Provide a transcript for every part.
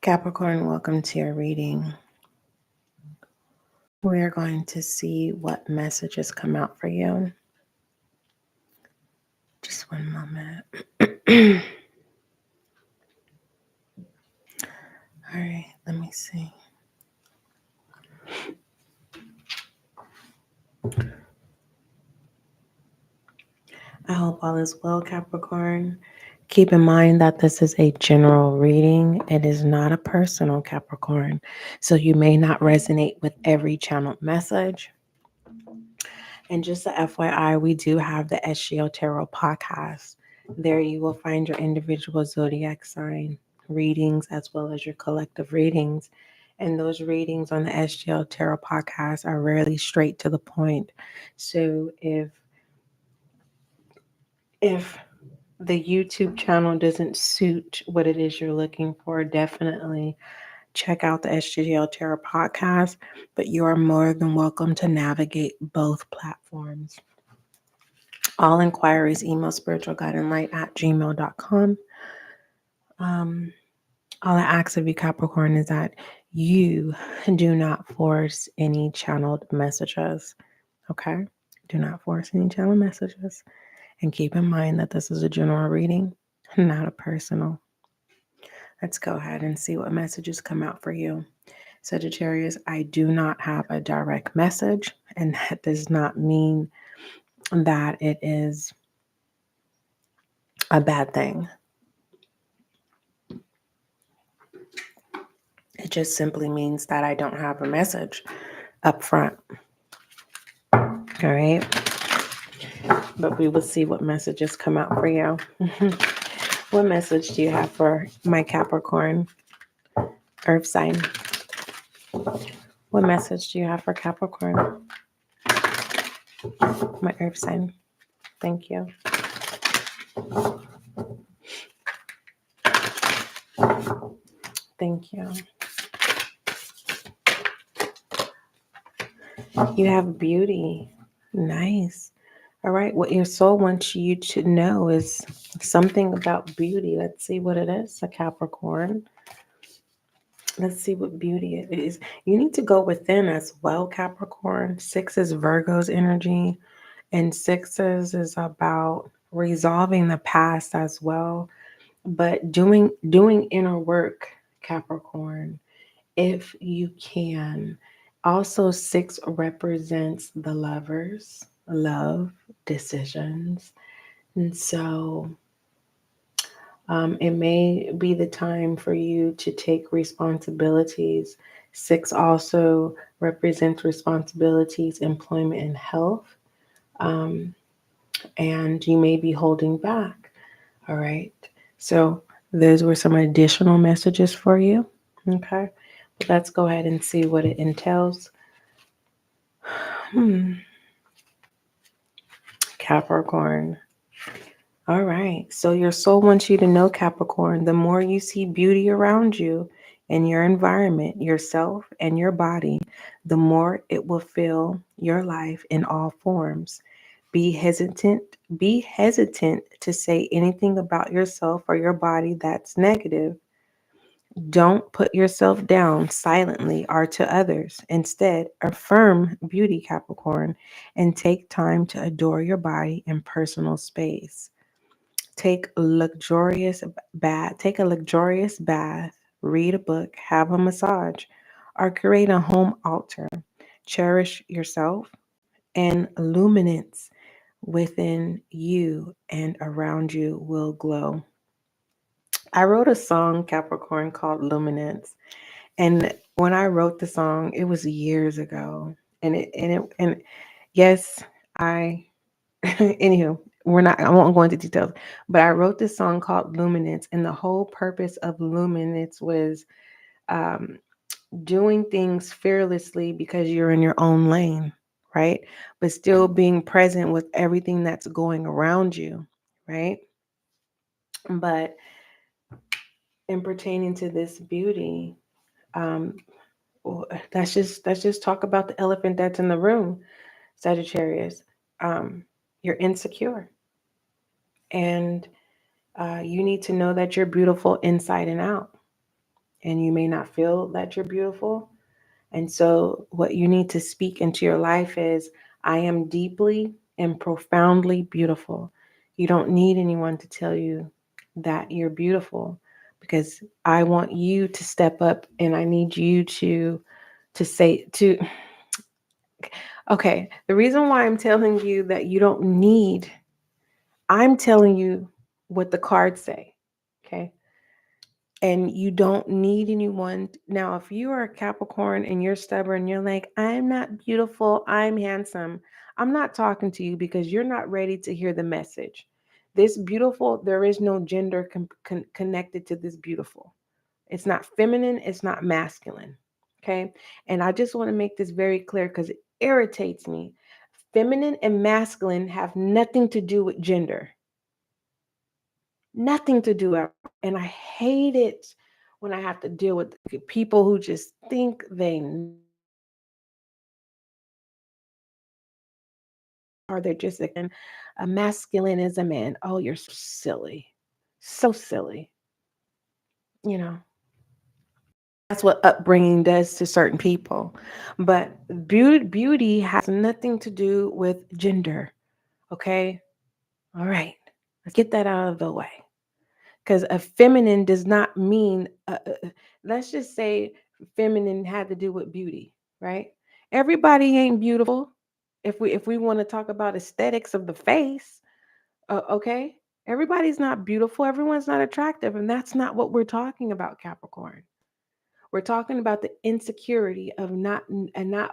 Capricorn, welcome to your reading. We're going to see what messages come out for you. Just one moment. All right, let me see. I hope all is well, Capricorn. Keep in mind that this is a general reading. It is not a personal, Capricorn. So you may not resonate with every channeled message. And just a FYI, we do have the SGL Tarot Podcast. There you will find your individual zodiac sign readings as well as your collective readings. And those readings on the SGL Tarot Podcast are rarely straight to the point. So if the YouTube channel doesn't suit what it is you're looking for, definitely check out the SGL Tarot Podcast. But you are more than welcome to navigate both platforms. All inquiries, email spiritualguidinglight@gmail.com. All I ask of you, Capricorn, is that you do not force any channeled messages. Okay? Do not force any channeled messages. And keep in mind that this is a general reading, not a personal. Let's go ahead and see what messages come out for you. Sagittarius, I do not have a direct message, and that does not mean that it is a bad thing. It just simply means that I don't have a message up front. All right. But we will see what messages come out for you. What message do you have for my Capricorn Earth sign? What message do you have for Capricorn? My Earth sign. Thank you. Thank you. You have beauty. Nice. All right. What your soul wants you to know is something about beauty. Let's see what it is, a Capricorn. Let's see what beauty it is. You need to go within as well, Capricorn. 6 is Virgo's energy, and 6s is about resolving the past as well. But doing inner work, Capricorn, if you can. Also, 6 represents the lovers, love, decisions. And so it may be the time for you to take responsibilities. 6 also represents responsibilities, employment, and health. And you may be holding back. All right. So those were some additional messages for you. Okay. But let's go ahead and see what it entails. Capricorn. All right. So your soul wants you to know, Capricorn, the more you see beauty around you in your environment, yourself, and your body, the more it will fill your life in all forms. Be hesitant to say anything about yourself or your body that's negative. Don't put yourself down silently or to others. Instead, affirm beauty, Capricorn, and take time to adore your body and personal space. Take a luxurious bath, read a book, have a massage, or create a home altar. Cherish yourself, and luminance within you and around you will glow. I wrote a song, Capricorn, called Luminance. And when I wrote the song, it was years ago. And yes, anywho, I won't go into details, but I wrote this song called Luminance. And the whole purpose of Luminance was doing things fearlessly because you're in your own lane, right? But still being present with everything that's going around you, right? But in pertaining to this beauty, let's just talk about the elephant that's in the room, Sagittarius. You're insecure, and you need to know that you're beautiful inside and out. and you may not feel that you're beautiful. And so what you need to speak into your life is, I am deeply and profoundly beautiful. You don't need anyone to tell you that you're beautiful, because I want you to step up, and I need you to say to okay, the reason why I'm telling you that you don't need, I'm telling you what the cards say. Okay. And you don't need anyone. Now, if you are a Capricorn and you're stubborn, you're like, I'm not beautiful, I'm handsome. I'm not talking to you, because you're not ready to hear the message. This beautiful, there is no gender connected to this beautiful. It's not feminine, it's not masculine. Okay. And I just want to make this very clear, because it irritates me. Feminine and masculine have nothing to do with gender. Nothing to do at all. And I hate it when I have to deal with people who just think they are, they're just a masculinism, and oh, you're so silly. So silly. You know, that's what upbringing does to certain people. But beauty has nothing to do with gender. Okay. All right. Let's get that out of the way. Because a feminine does not mean, let's just say feminine had to do with beauty, right? Everybody ain't beautiful. If we want to talk about aesthetics of the face, okay, everybody's not beautiful. Everyone's not attractive, and that's not what we're talking about, Capricorn. We're talking about the insecurity of not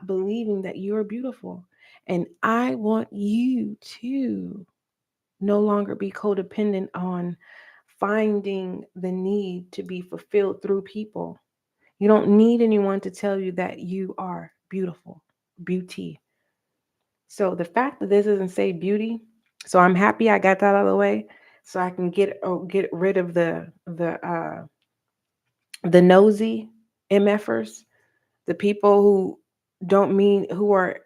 believing that you are beautiful, and I want you to no longer be codependent on finding the need to be fulfilled through people. You don't need anyone to tell you that you are beautiful, beauty. So the fact that this doesn't say beauty, so I'm happy I got that out of the way, so I can get rid of the nosy MFers, the people who don't mean, who are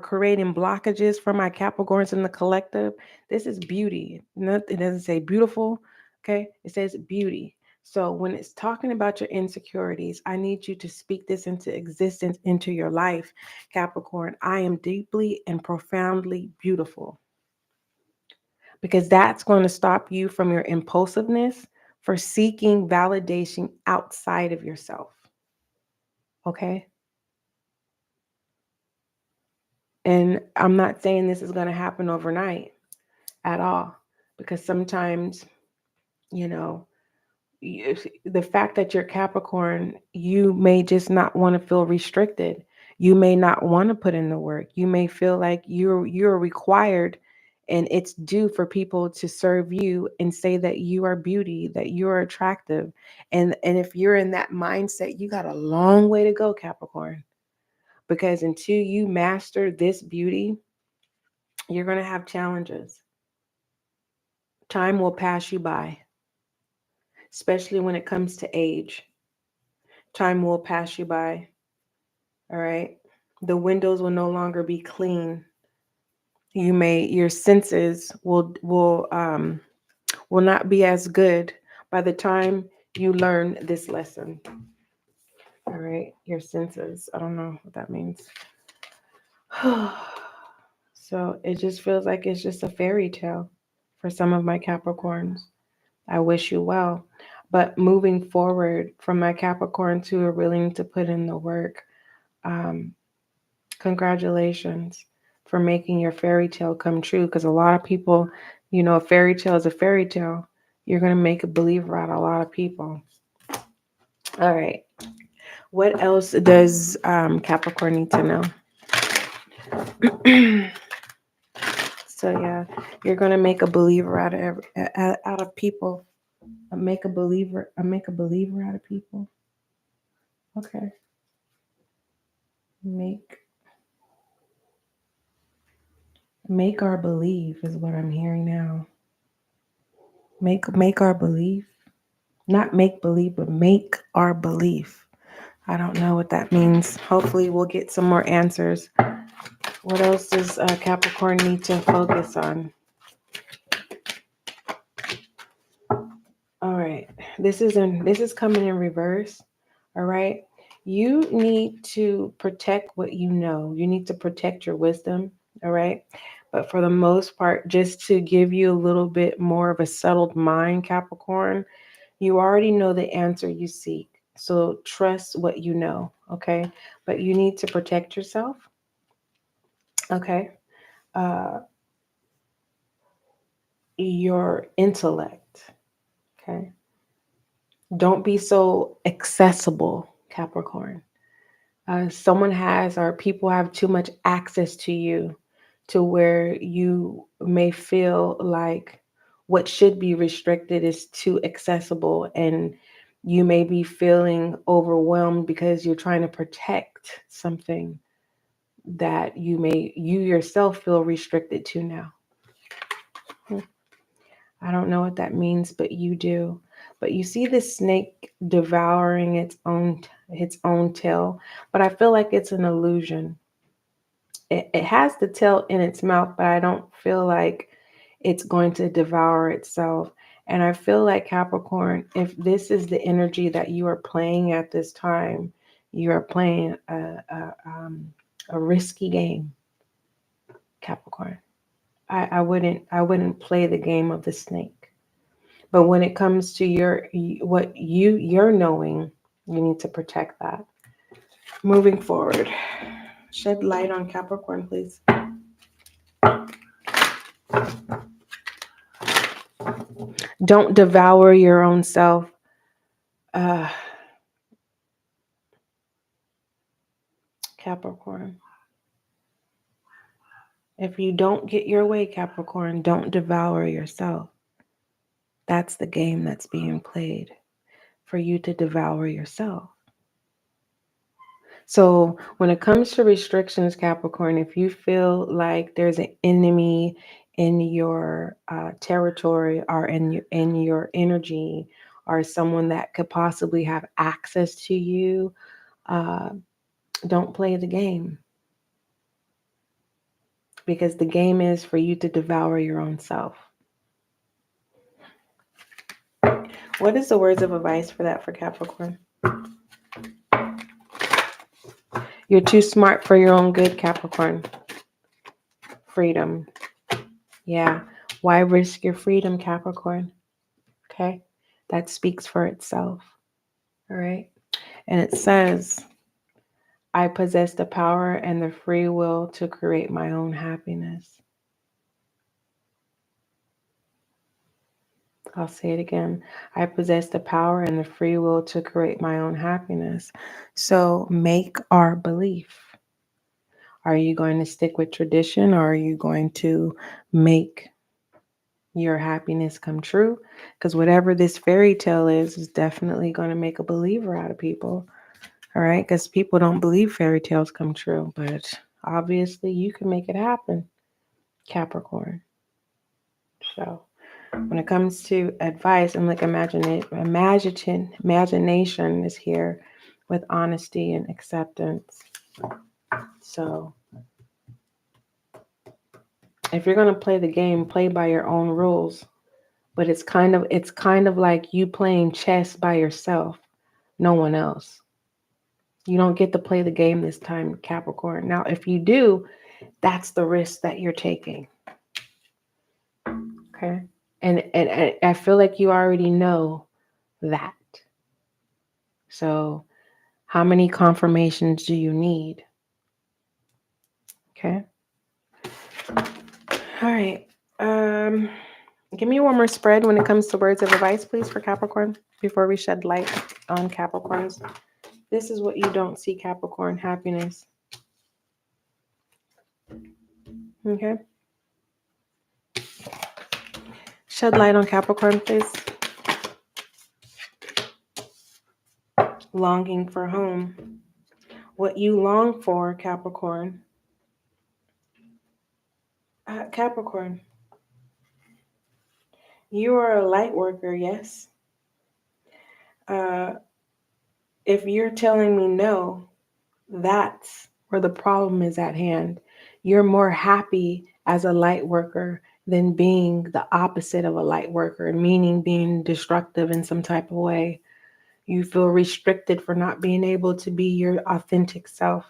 creating blockages for my Capricorns in the collective. This is beauty. It doesn't say beautiful. Okay. It says beauty. So when it's talking about your insecurities, I need you to speak this into existence, into your life, Capricorn. I am deeply and profoundly beautiful, because that's going to stop you from your impulsiveness for seeking validation outside of yourself. Okay. And I'm not saying this is going to happen overnight at all, because sometimes, you know, the fact that you're Capricorn, you may just not want to feel restricted. You may not want to put in the work. You may feel like you're required, and it's due for people to serve you and say that you are beauty, that you're attractive. And if you're in that mindset, you got a long way to go, Capricorn, because until you master this beauty, you're going to have challenges. Time will pass you by, especially when it comes to age. Time will pass you by. All right. The windows will no longer be clean. Your senses will not be as good by the time you learn this lesson. All right. Your senses. I don't know what that means. So it just feels like it's just a fairy tale for some of my Capricorns. I wish you well. But moving forward, from my Capricorns who are willing to put in the work, congratulations for making your fairy tale come true. Because a lot of people, a fairy tale is a fairy tale. You're going to make a believer out of a lot of people. All right. What else does Capricorn need to know? So yeah, you're going to make a believer out of people. Make a believer out of people. Okay. Make our believe is what I'm hearing now. Make our belief. Not make believe, but make our belief. I don't know what that means. Hopefully we'll get some more answers. What else does Capricorn need to focus on? All right. This is coming in reverse. All right. You need to protect what you know. You need to protect your wisdom. All right. But for the most part, just to give you a little bit more of a settled mind, Capricorn, you already know the answer you seek. So trust what you know. Okay. But you need to protect yourself. Okay. Uh, your intellect. Okay. Don't be so accessible, Capricorn. Someone has or people have too much access to you to where you may feel like what should be restricted is too accessible, and you may be feeling overwhelmed because you're trying to protect something that you yourself feel restricted to now. I don't know what that means, but you do. But you see this snake devouring its own tail, but I feel like it's an illusion. It has the tail in its mouth, but I don't feel like it's going to devour itself. And I feel like Capricorn, if this is the energy that you are playing at this time, you are playing a risky game, Capricorn. I wouldn't play the game of the snake. But when it comes to you're knowing, you need to protect that. Moving forward, shed light on Capricorn, please. Don't devour your own self. Uh, Capricorn. If you don't get your way, Capricorn, don't devour yourself. That's the game that's being played for you to devour yourself. So when it comes to restrictions, Capricorn, if you feel like there's an enemy in your territory or in your energy, or someone that could possibly have access to you, uh, don't play the game, because the game is for you to devour your own self. What is the words of advice for that for Capricorn? You're too smart for your own good, Capricorn. Freedom. Yeah. Why risk your freedom, Capricorn? Okay. That speaks for itself. All right. And it says, I possess the power and the free will to create my own happiness. I'll say it again. I possess the power and the free will to create my own happiness. So make our belief. Are you going to stick with tradition, or are you going to make your happiness come true? Because whatever this fairy tale is definitely going to make a believer out of people. All right. Because people don't believe fairy tales come true, but obviously you can make it happen, Capricorn. So when it comes to advice, and like imagination is here with honesty and acceptance. So if you're going to play the game, play by your own rules. But it's kind of like you playing chess by yourself, no one else. You don't get to play the game this time, Capricorn. Now, if you do, that's the risk that you're taking. Okay? And I feel like you already know that. So, how many confirmations do you need? Okay? All right. Give me one more spread when it comes to words of advice, please, for Capricorn, before we shed light on Capricorns. This is what you don't see, Capricorn: happiness. Okay. Shed light on Capricorn, please. Longing for home. What you long for, Capricorn. Capricorn, you are a light worker, yes? Uh, if you're telling me no, that's where the problem is at hand. You're more happy as a light worker than being the opposite of a light worker, meaning being destructive in some type of way. You feel restricted for not being able to be your authentic self.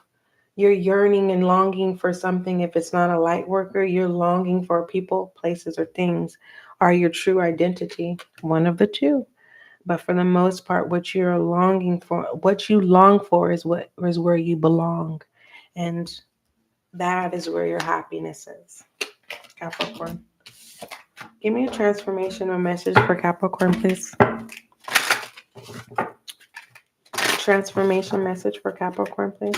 You're yearning and longing for something. If it's not a light worker, you're longing for people, places, or things are your true identity. One of the two. But for the most part, what you're longing for, what you long for is what is where you belong. And that is where your happiness is. Capricorn. Give me a transformation or message for Capricorn, please. Transformation message for Capricorn, please.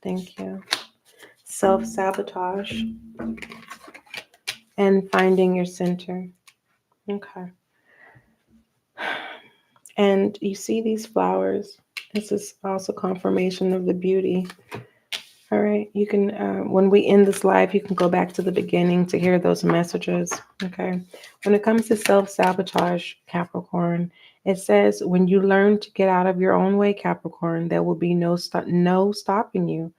Thank you. Self-sabotage and finding your center. Okay. And you see these flowers. This is also confirmation of the beauty. All right. You can, when we end this live, you can go back to the beginning to hear those messages. Okay. When it comes to self-sabotage, Capricorn, it says when you learn to get out of your own way, Capricorn, there will be no stopping you.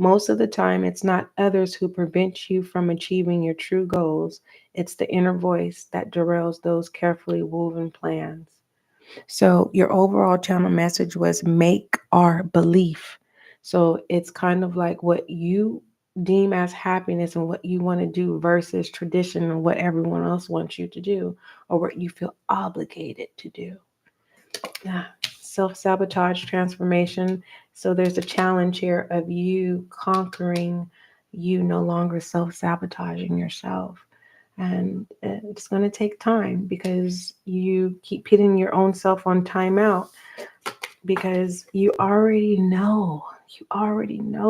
Most of the time, it's not others who prevent you from achieving your true goals. It's the inner voice that derails those carefully woven plans. So your overall channel message was make our belief. So it's kind of like what you deem as happiness and what you want to do versus tradition and what everyone else wants you to do or what you feel obligated to do. Yeah. Self-sabotage transformation. So there's a challenge here of you conquering, you no longer self-sabotaging yourself. And it's going to take time because you keep putting your own self on timeout because you already know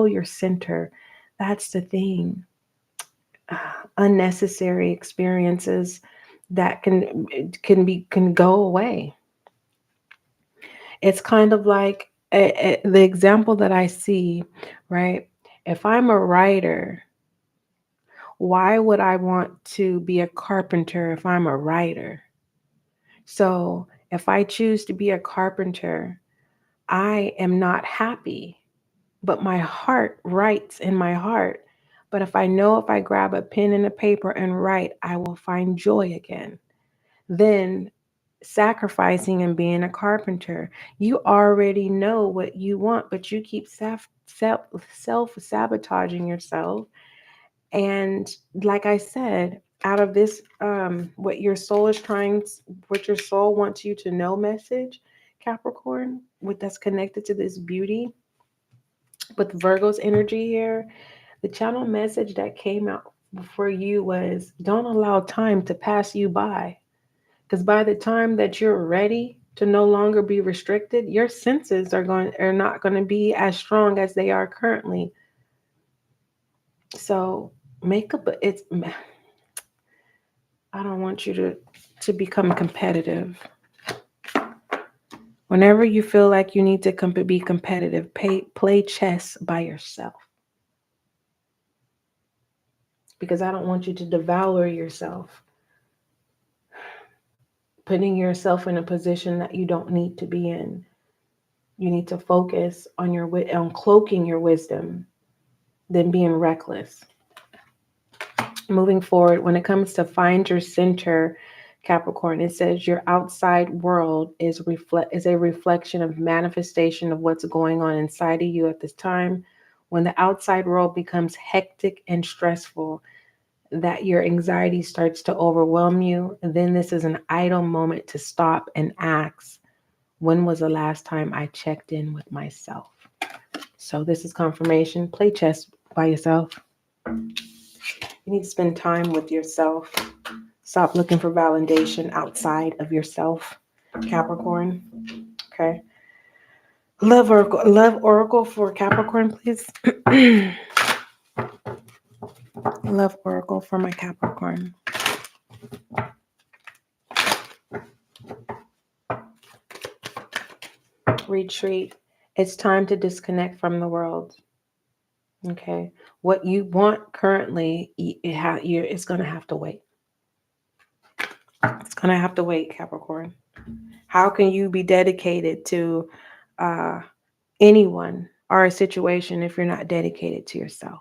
your center. That's the thing. Unnecessary experiences that can go away. It's kind of like the example that I see, right? If I'm a writer, why would I want to be a carpenter if I'm a writer? So if I choose to be a carpenter, I am not happy, but my heart writes in my heart. But if I know if I grab a pen and a paper and write, I will find joy again. Then sacrificing and being a carpenter, you already know what you want, but you keep self-sabotaging yourself. And like I said, out of this, what your soul is what your soul wants you to know message, Capricorn, with that's connected to this beauty, with Virgo's energy here, the channel message that came out for you was don't allow time to pass you by. Because by the time that you're ready to no longer be restricted, your senses are not going to be as strong as they are currently. So I don't want you to become competitive. Whenever you feel like you need to be competitive, play chess by yourself. Because I don't want you to devour yourself, putting yourself in a position that you don't need to be in. You need to focus on cloaking your wisdom than being reckless. Moving forward, when it comes to find your center, Capricorn, it says your outside world is a reflection of manifestation of what's going on inside of you at this time. When the outside world becomes hectic and stressful, that your anxiety starts to overwhelm you, then this is an idle moment to stop and ask, when was the last time I checked in with myself? So this is confirmation. Play chess by yourself. You need to spend time with yourself. Stop looking for validation outside of yourself, Capricorn. Okay. Love Oracle for Capricorn, please. Love Oracle for my Capricorn. Retreat. It's time to disconnect from the world. Okay. What you want currently, it's going to have to wait. It's going to have to wait, Capricorn. How can you be dedicated to anyone or a situation if you're not dedicated to yourself?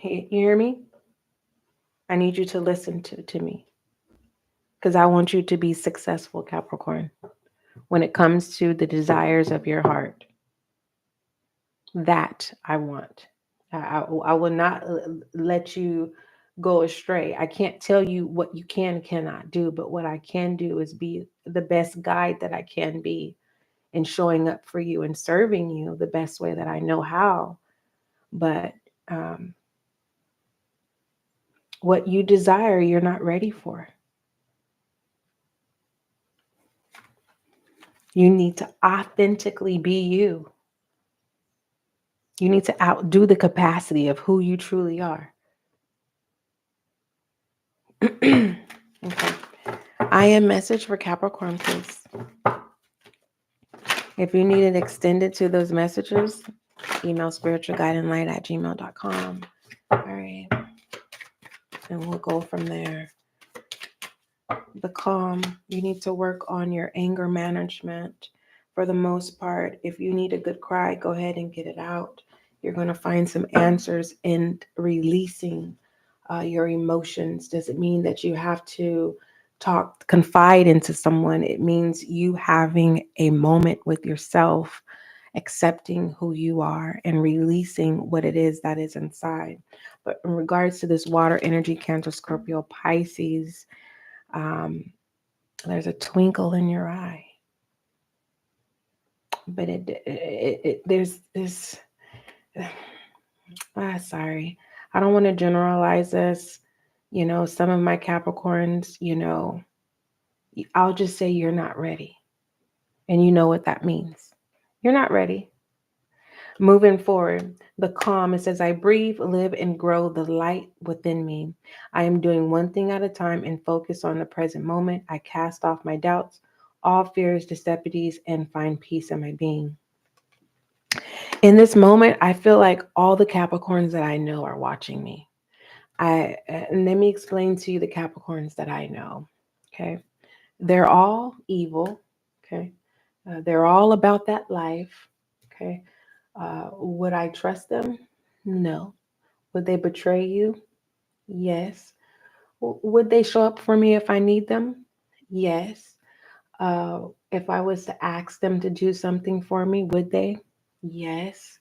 You hear me? I need you to listen to me, because I want you to be successful, Capricorn, when it comes to the desires of your heart. That I want. I will not let you go astray. I can't tell you what you can and cannot do, but what I can do is be the best guide that I can be in showing up for you and serving you the best way that I know how. But what you desire, you're not ready for. You need to authentically be you. You need to outdo the capacity of who you truly are. Okay. I am message for Capricorn, please. If you need it extended to those messages, email spiritualguidinglight@gmail.com. All right. And we'll go from there. The calm. You need to work on your anger management. For the most part, if you need a good cry, go ahead and get it out. You're going to find some answers in releasing your emotions. Does it mean that you have to confide into someone? It means you having a moment with yourself, accepting who you are and releasing what it is that is inside. But in regards to this water energy, Cancer, Scorpio, Pisces, there's a twinkle in your eye. But there's this, sorry, I don't want to generalize this. You know, some of my Capricorns, you know, I'll just say you're not ready. And you know what that means. You're not ready. Moving forward, the calm, it says, I breathe, live, and grow the light within me. I am doing one thing at a time and focus on the present moment. I cast off my doubts, all fears, deceptives, and find peace in my being. In this moment, I feel like all the Capricorns that I know are watching me. And let me explain to you the Capricorns that I know. Okay. They're all evil. Okay. They're all about that life. Okay. Would I trust them? No. Would they betray you? Yes. Would they show up for me if I need them? Yes. If I was to ask them to do something for me, would they? Yes.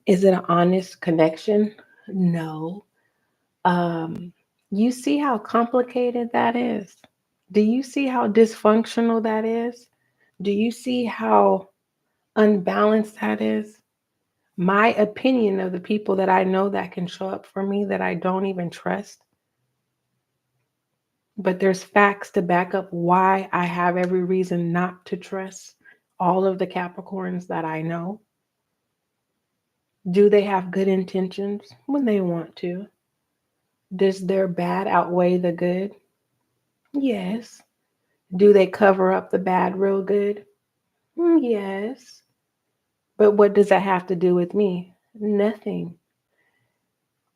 Is it an honest connection? No. You see how complicated that is? Do you see how dysfunctional that is? Do you see how unbalanced that is? My opinion of the people that I know that can show up for me that I don't even trust. But there's facts to back up why I have every reason not to trust all of the Capricorns that I know. Do they have good intentions when they want to? Does their bad outweigh the good? Yes. Do they cover up the bad real good? Yes. But what does that have to do with me? Nothing.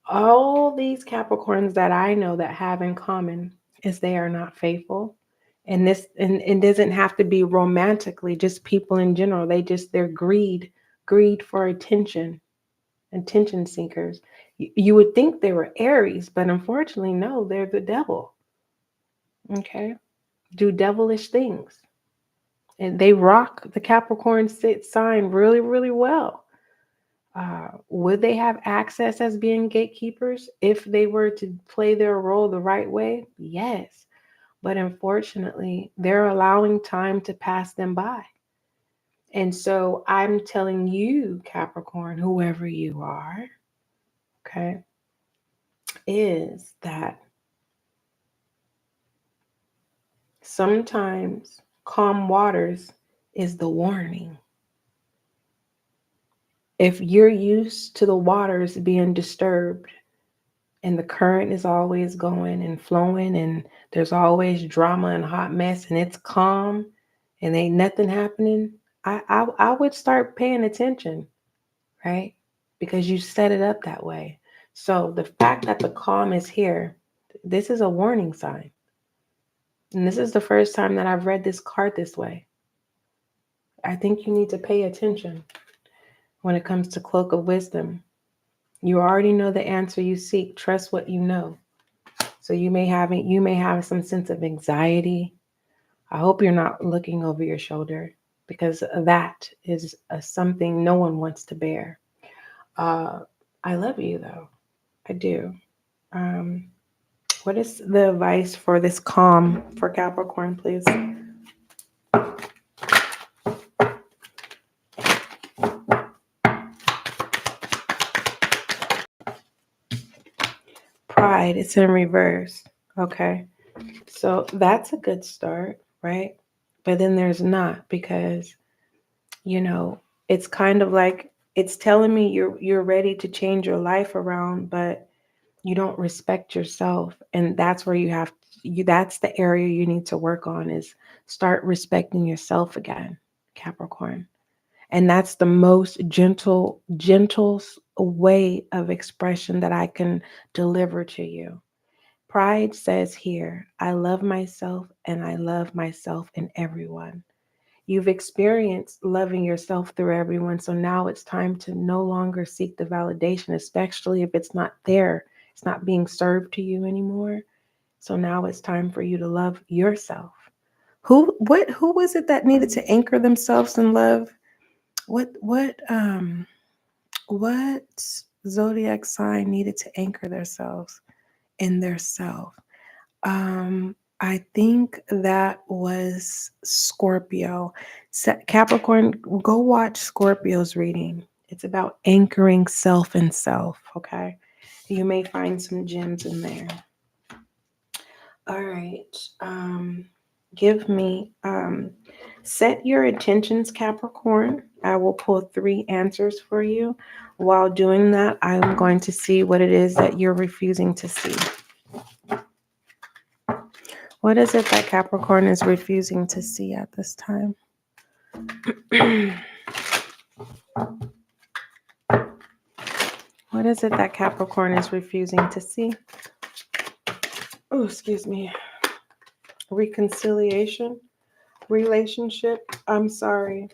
All these Capricorns that I know that have in common is they are not faithful. And it doesn't have to be romantically, just people in general. They're greed for attention seekers. You would think they were Aries, but unfortunately, no, they're the devil. Okay. Do devilish things. And they rock the Capricorn sign really, really well. Would they have access as being gatekeepers if they were to play their role the right way? Yes. But unfortunately, they're allowing time to pass them by. And so I'm telling you, Capricorn, whoever you are, okay, is that sometimes calm waters is the warning. If you're used to the waters being disturbed and the current is always going and flowing and there's always drama and hot mess and it's calm and ain't nothing happening, I would start paying attention, right? Because you set it up that way. So the fact that the calm is here, this is a warning sign. And this is the first time that I've read this card this way. I think you need to pay attention when it comes to Cloak of Wisdom. You already know the answer you seek. Trust what you know. So you may have some sense of anxiety. I hope you're not looking over your shoulder, because that is something no one wants to bear. I love you though. I do. Um, what is the advice for this calm for Capricorn, please? Pride, it's in reverse. Okay. So that's a good start, right? But then there's not, because, it's kind of like it's telling me you're ready to change your life around, but you don't respect yourself. And that's where that's the area you need to work on, is start respecting yourself again, Capricorn. And that's the most gentle way of expression that I can deliver to you. Pride says here, I love myself and I love myself in everyone. You've experienced loving yourself through everyone. So now it's time to no longer seek the validation, especially if it's not there. It's not being served to you anymore. So now it's time for you to love yourself. Who was it that needed to anchor themselves in love? What zodiac sign needed to anchor themselves in their self? I think that was Scorpio. Capricorn, go watch Scorpio's reading. It's about anchoring self in self, okay? You may find some gems in there. All right. Give me, set your intentions, Capricorn. I will pull 3 answers for you. While doing that, I'm going to see what it is that you're refusing to see. What is it that Capricorn is refusing to see at this time? What is it that Capricorn is refusing to see? Oh, excuse me. Reconciliation, relationship. I'm sorry.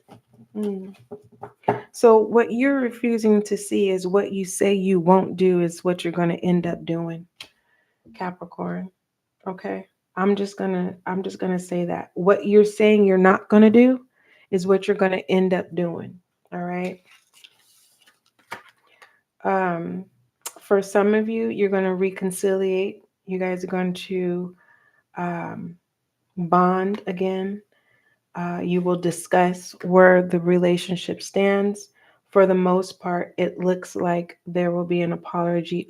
So what you're refusing to see is what you say you won't do is what you're going to end up doing, Capricorn. Okay? I'm just going to say that. What you're saying you're not going to do is what you're going to end up doing. All right? For some of you, you're going to reconciliate. You guys are going to bond again. You will discuss where the relationship stands. For the most part, it looks like there will be an apology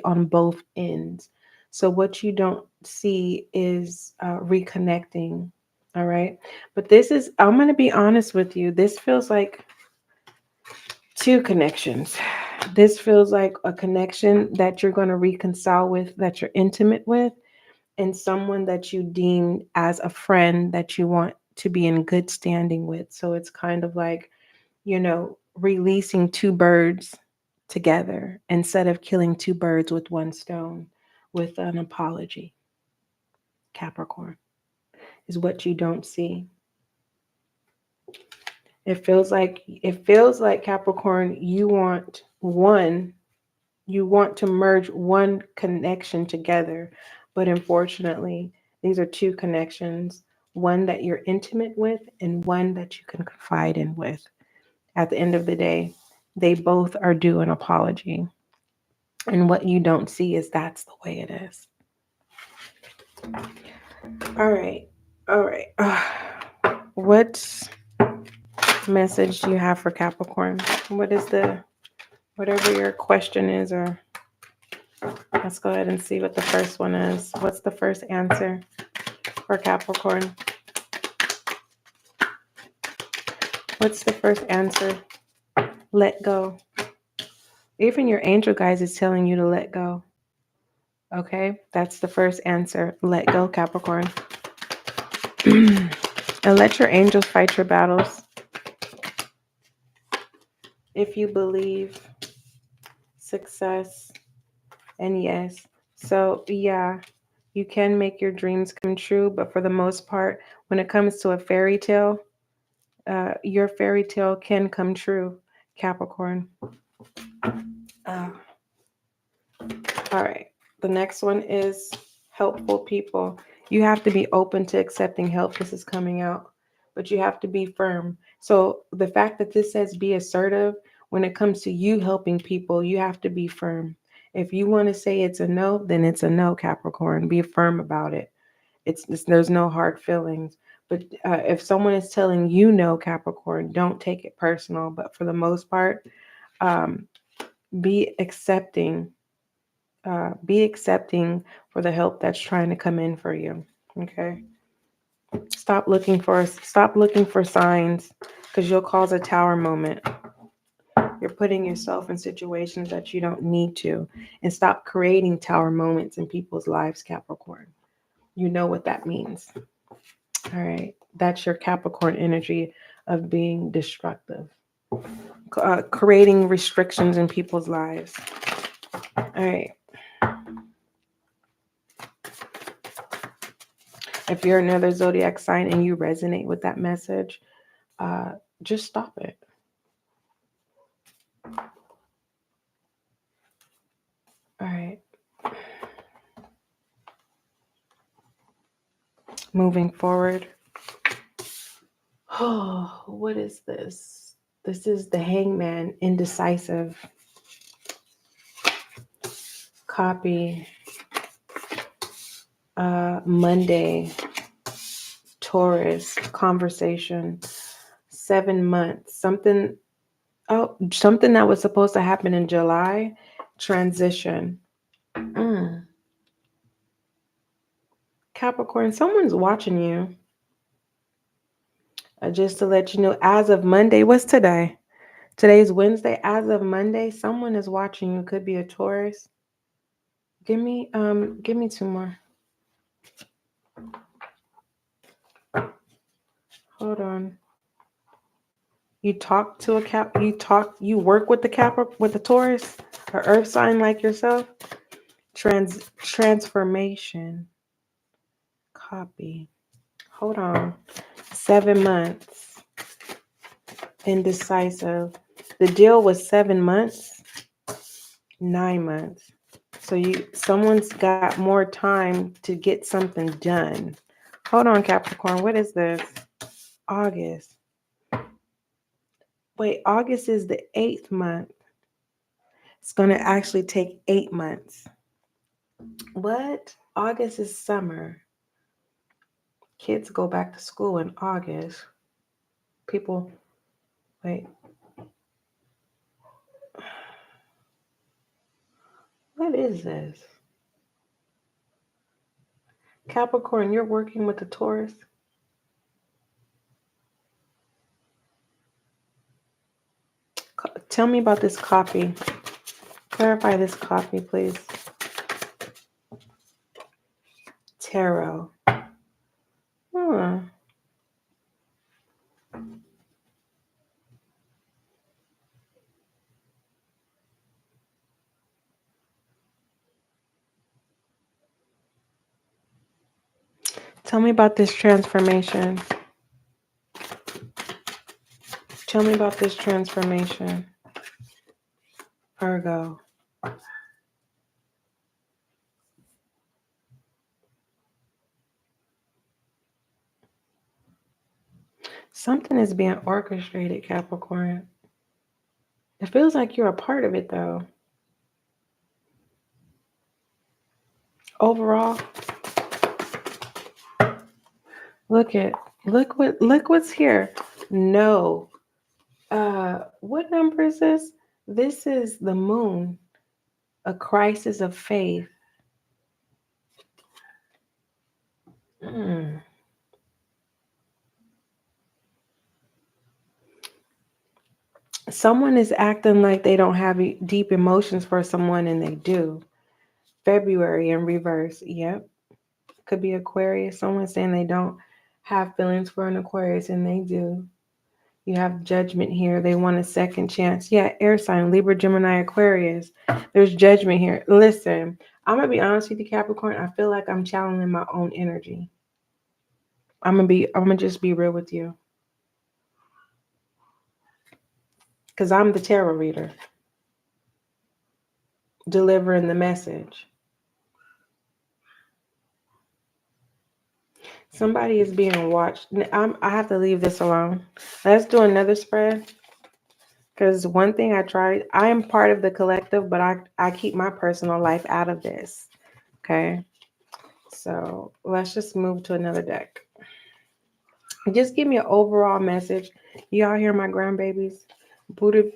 on both ends. So what you don't see is reconnecting. All right. But I'm going to be honest with you. This feels like 2 connections. This feels like a connection that you're going to reconcile with, that you're intimate with, and someone that you deem as a friend that you want to be in good standing with. So it's kind of like, releasing 2 birds together instead of killing 2 birds with 1 stone with an apology. Capricorn is what you don't see. It feels like Capricorn, you want to merge 1 connection together, but unfortunately, these are 2 connections, one that you're intimate with and one that you can confide in with. At the end of the day, they both are due an apology. And what you don't see is that's the way it is. All right. What message do you have for Capricorn? Whatever your question is, or let's go ahead and see what the first one is. What's the first answer for Capricorn? What's the first answer? Let go. Even your angel guides is telling you to let go. Okay, that's the first answer. Let go, Capricorn. And let your angels fight your battles. If you believe, success, and yes. So, yeah, you can make your dreams come true, but for the most part, when it comes to a fairy tale, your fairy tale can come true, Capricorn. All right. The next one is helpful people. You have to be open to accepting help. This is coming out, but you have to be firm. So the fact that this says be assertive, when it comes to you helping people, you have to be firm. If you want to say it's a no, then it's a no, Capricorn. Be firm about it. It's there's no hard feelings. But if someone is telling you no, Capricorn, don't take it personal. But for the most part, um, be accepting. Be accepting for the help that's trying to come in for you. Okay. Stop looking for signs, because you'll cause a tower moment. You're putting yourself in situations that you don't need to, and stop creating tower moments in people's lives, Capricorn. You know what that means. All right. That's your Capricorn energy of being destructive, creating restrictions in people's lives. All right. If you're another zodiac sign and you resonate with that message, just stop it. All right. Moving forward. Oh, what is this? This is the Hangman, indecisive. Copy. Monday, Taurus, conversation. 7 months. Something that was supposed to happen in July. Transition. Capricorn, someone's watching you. Just to let you know, as of Monday, what's today? Today's Wednesday. As of Monday, someone is watching you. Could be a Taurus. Give me 2 more. Hold on. You talk to you work with the Taurus, or earth sign like yourself. Transformation. Copy. Hold on. 7 months. Indecisive. The deal was 7 months. 9 months. So someone's got more time to get something done. Hold on, Capricorn. What is this? August. Wait, August is the 8th month. It's going to actually take 8 months. What? August is summer. Kids go back to school in August. People, wait. What is this? Capricorn, you're working with the Taurus? Tell me about this copy. Clarify this copy, please. Tarot. Tell me about this transformation. Tell me about this transformation. Virgo. Something is being orchestrated, Capricorn. It feels like you're a part of it, though. Overall, look what's here. No. What number is this? This is the moon. A crisis of faith. Someone is acting like they don't have deep emotions for someone, and they do. February in reverse. Yep. Could be Aquarius. Someone's saying they don't have feelings for an Aquarius, and they do. You have judgment here. They want a second chance. Yeah, air sign, Libra, Gemini, Aquarius. There's judgment here. Listen, I'm going to be honest with you, Capricorn. I feel like I'm channeling my own energy. I'm going to just be real with you. Because I'm the tarot reader. delivering the message. Somebody is being watched. I have to leave this alone. Let's do another spread. Because one thing I am part of the collective, but I keep my personal life out of this. Okay. So let's just move to another deck. Just give me an overall message. Y'all hear my grandbabies? Booted.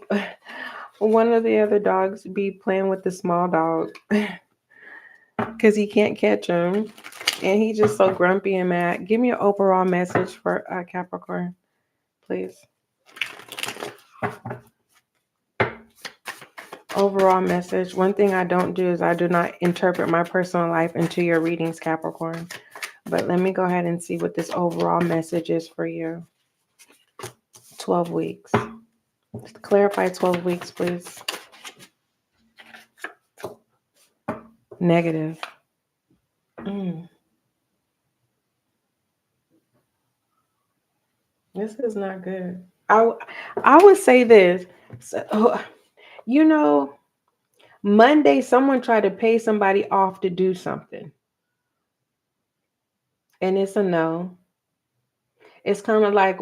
One of the other dogs be playing with the small dog because he can't catch him. And he's just so grumpy and mad. Give me an overall message for Capricorn, please. Overall message. One thing I don't do is I do not interpret my personal life into your readings, Capricorn. But let me go ahead and see what this overall message is for you. 12 weeks. Just clarify 12 weeks, please. Negative. This is not good. I would say this. So, Monday someone tried to pay somebody off to do something. And it's a no. It's kind of like,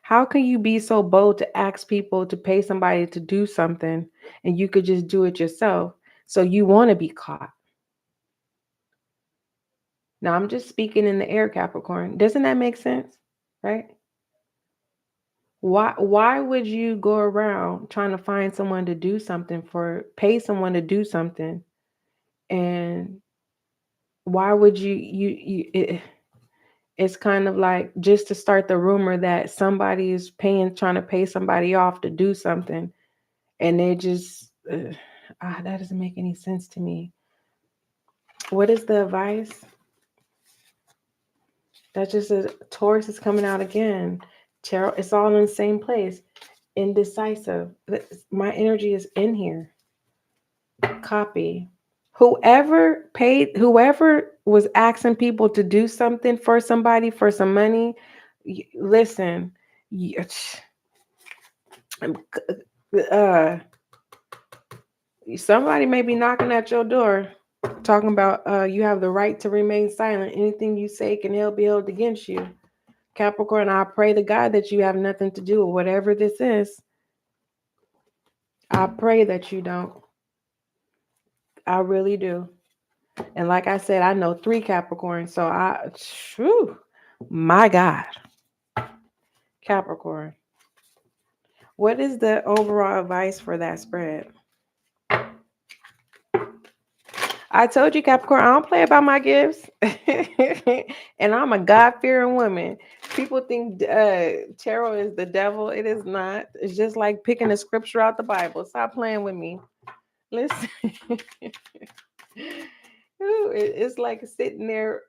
how can you be so bold to ask people to pay somebody to do something and you could just do it yourself? So you want to be caught. Now I'm just speaking in the air, Capricorn. Doesn't that make sense? Right? Why would you go around trying to find someone to do something pay someone to do something? And why would it's kind of like just to start the rumor that somebody is trying to pay somebody off to do something. And they just, that doesn't make any sense to me. What is the advice? That just says Taurus is coming out again. Tarot, it's all in the same place. Indecisive. My energy is in here. Copy. Whoever was asking people to do something for somebody for some money, listen, somebody may be knocking at your door talking about you have the right to remain silent. Anything you say can be held against you. Capricorn, I pray to God that you have nothing to do with whatever this is. I pray that you don't. I really do. And like I said, I know 3 Capricorns, so my God. Capricorn. What is the overall advice for that spread? I told you, Capricorn, I don't play about my gifts. And I'm a God-fearing woman. People think tarot is the devil. It is not. It's just like picking a scripture out the Bible. Stop playing with me. Listen. It's like sitting there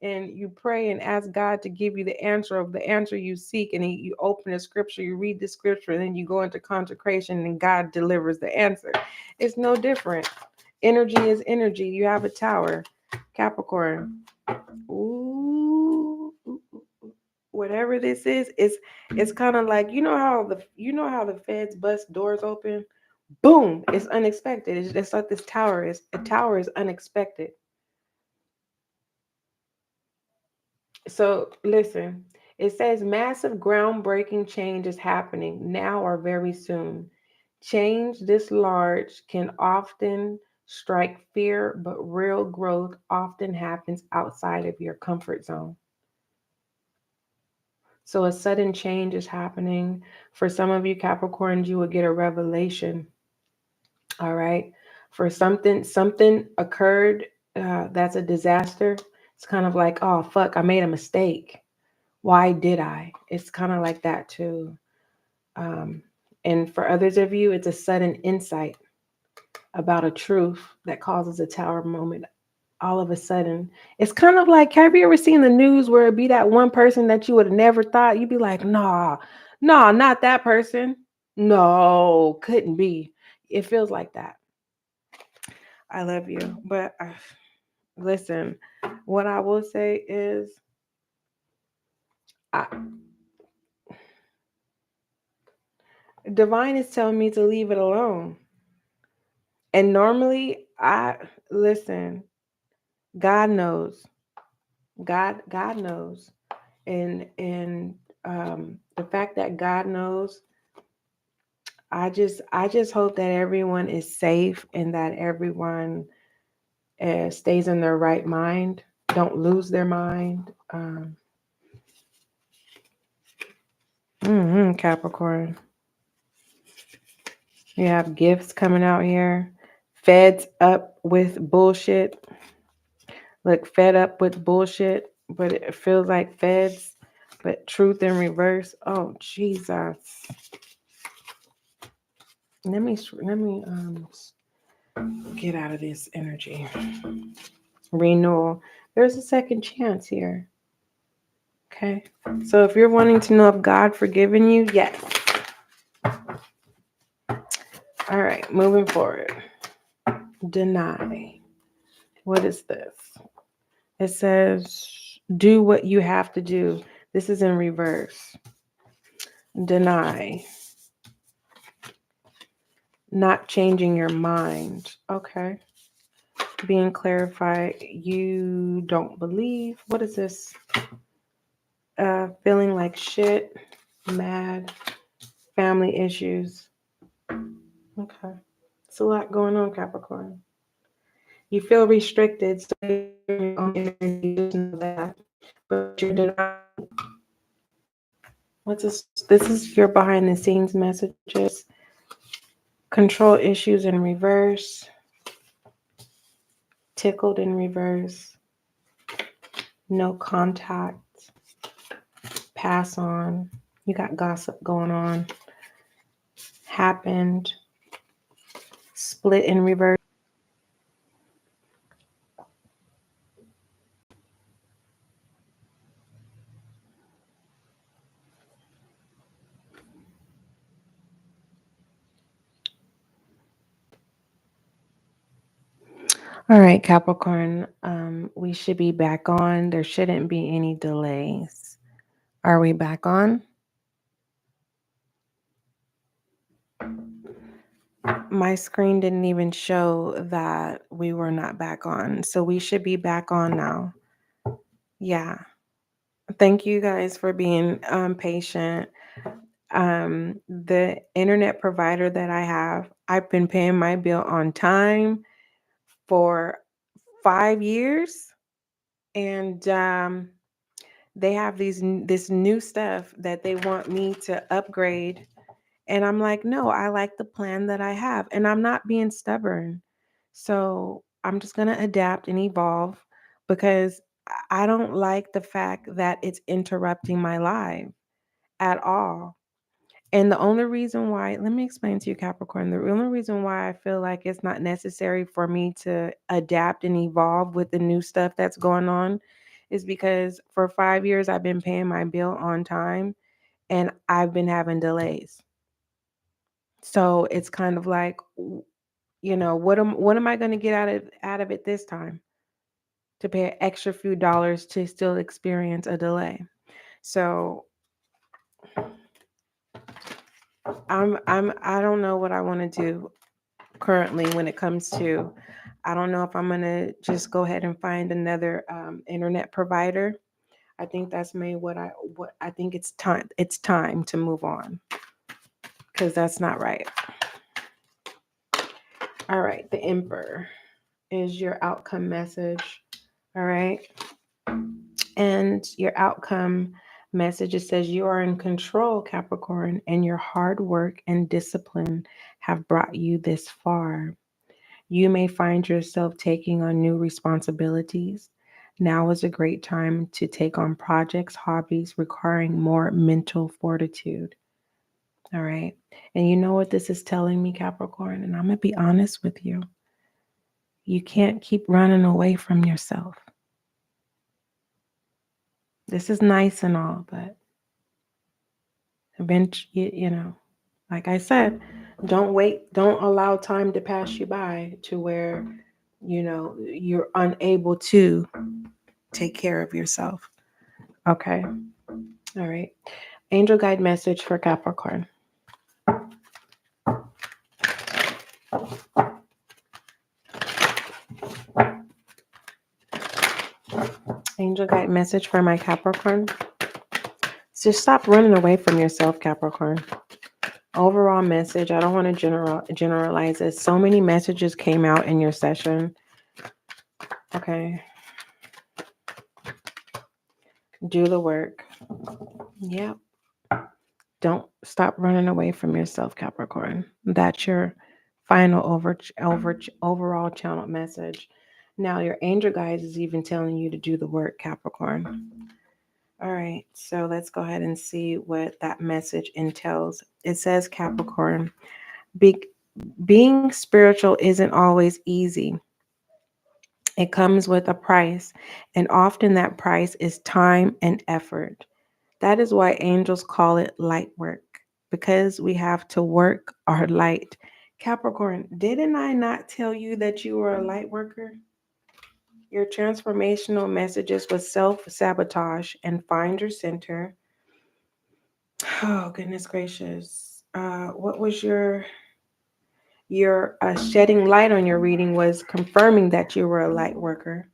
and you pray and ask God to give you the answer you seek. And you open the scripture, you read the scripture, and then you go into consecration and God delivers the answer. It's no different. Energy is energy. You have a tower, Capricorn. Ooh, whatever this is, it's kind of like how the feds bust doors open. Boom! It's unexpected. It's like this tower is. A tower is unexpected. So listen, it says massive groundbreaking change is happening now or very soon. Change this large can often strike fear, but real growth often happens outside of your comfort zone. So a sudden change is happening. For some of you Capricorns, you will get a revelation. All right. For something occurred that's a disaster. It's kind of like, oh, fuck, I made a mistake. Why did I? It's kind of like that too. And for others of you, it's a sudden insight about a truth that causes a tower moment. All of a sudden, it's kind of like, have you ever seen the news where it be that one person that you would have never thought? You'd be like, nah, not that person. No, couldn't be. It feels like that. I love you. But listen, what I will say is, Divine is telling me to leave it alone. And normally, listen, God knows. God knows. And the fact that God knows, I just hope that everyone is safe and that everyone stays in their right mind, don't lose their mind. Capricorn, you have gifts coming out here. Feds up with bullshit. Look, fed up with bullshit, but it feels like feds, but truth in reverse. Oh, Jesus. Let me get out of this energy. Renewal. There's a second chance here. Okay. So if you're wanting to know if God forgiven you, yes. All right, moving forward. Deny. What is this? It says, do what you have to do. This is in reverse. Deny. Not changing your mind. Okay. Being clarified. You don't believe. What is this? Feeling like shit. Mad. Family issues. Okay. It's a lot going on, Capricorn. You feel restricted, so your own energy, just know that. But you're denying. What's this? This is your behind the scenes messages. Control issues in reverse. Tickled in reverse. No contact. Pass on. You got gossip going on. Happened. Split in reverse. All right, Capricorn. We should be back on. There shouldn't be any delays. Are we back on? My screen didn't even show that we were not back on. So we should be back on now. Yeah. Thank you guys for being patient. The internet provider that I have, I've been paying my bill on time for 5 years. And they have this new stuff that they want me to upgrade. And I'm like, no, I like the plan that I have. And I'm not being stubborn. So I'm just going to adapt and evolve because I don't like the fact that it's interrupting my life at all. And the only reason why, let me explain to you, Capricorn, the only reason why I feel like it's not necessary for me to adapt and evolve with the new stuff that's going on is because for 5 years I've been paying my bill on time and I've been having delays. So it's kind of like, what am I going to get out of it this time to pay an extra few dollars to still experience a delay? So I don't know what I want to do currently when it comes to. I don't know if I'm gonna just go ahead and find another internet provider. I think that's maybe what I think it's time. It's time to move on because that's not right. All right, the Emperor is your outcome message. All right, and your outcome message, it says you are in control, Capricorn, and your hard work and discipline have brought you this far. You may find yourself taking on new responsibilities. Now is a great time to take on projects, hobbies requiring more mental fortitude. All right. And you know what this is telling me, Capricorn? And I'm going to be honest with you. You can't keep running away from yourself. This is nice and all, but eventually, like I said, don't wait. Don't allow time to pass you by to where, you're unable to take care of yourself. Okay. All right. Angel guide message for Capricorn. Angel guide message for my Capricorn. Just stop running away from yourself, Capricorn. Overall message. I don't want to generalize it. So many messages came out in your session. Okay. Do the work. Yep. Don't stop running away from yourself, Capricorn. That's your final overall channel message. Now, your angel guides is even telling you to do the work, Capricorn. All right, so let's go ahead and see what that message entails. It says, Capricorn, being spiritual isn't always easy. It comes with a price, and often that price is time and effort. That is why angels call it light work, because we have to work our light. Capricorn, didn't I not tell you that you were a light worker? Your transformational messages was self-sabotage and find your center. Oh, goodness gracious. What was your shedding light on your reading was confirming that you were a light worker.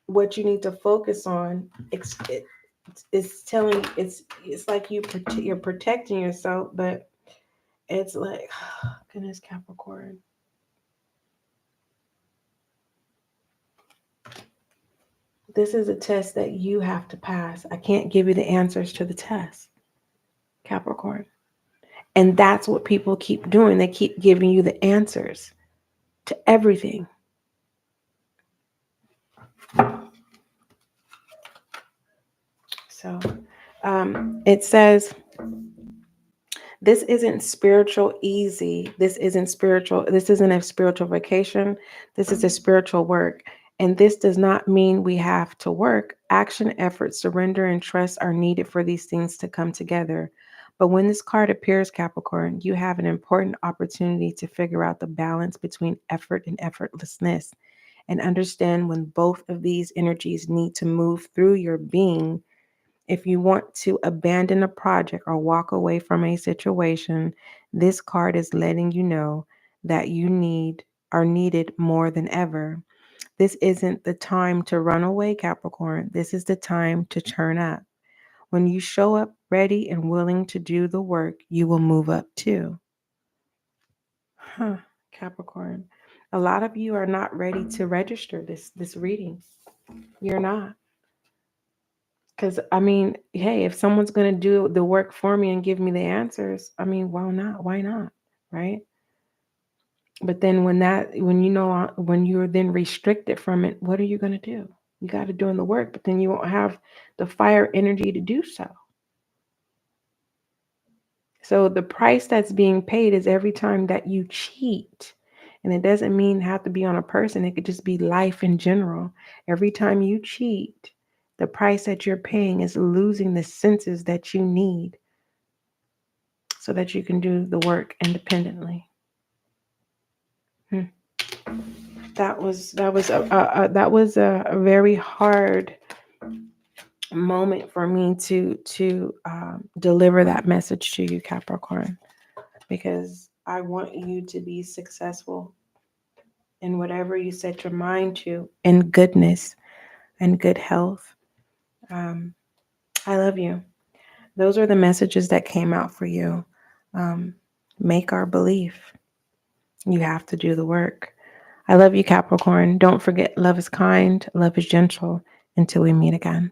What you need to focus on is telling it's like you're protecting yourself, but it's like, oh, goodness, Capricorn. This is a test that you have to pass. I can't give you the answers to the test, Capricorn. And that's what people keep doing. They keep giving you the answers to everything. So it says, this isn't spiritual easy. This isn't spiritual. This isn't a spiritual vacation. This is a spiritual work. And this does not mean we have to work. Action, effort, surrender, and trust are needed for these things to come together. But when this card appears, Capricorn, you have an important opportunity to figure out the balance between effort and effortlessness and understand when both of these energies need to move through your being. If you want to abandon a project or walk away from a situation, this card is letting you know that you are needed more than ever. This isn't the time to run away, Capricorn. This is the time to turn up. When you show up ready and willing to do the work, you will move up too. Capricorn. A lot of you are not ready to register this reading. You're not. Because, I mean, hey, if someone's going to do the work for me and give me the answers, I mean, why not? Why not? Right? But then when you're then restricted from it, what are you going to do? You got to do the work, but then you won't have the fire energy to do so. So the price that's being paid is every time that you cheat. And it doesn't mean have to be on a person. It could just be life in general. Every time you cheat, the price that you're paying is losing the senses that you need so that you can do the work independently. That was a very hard moment for me to deliver that message to you, Capricorn, because I want you to be successful in whatever you set your mind to, in goodness and good health. I love you. Those are the messages that came out for you. Make our belief. You have to do the work. I love you, Capricorn. Don't forget, love is kind, love is gentle. Until we meet again.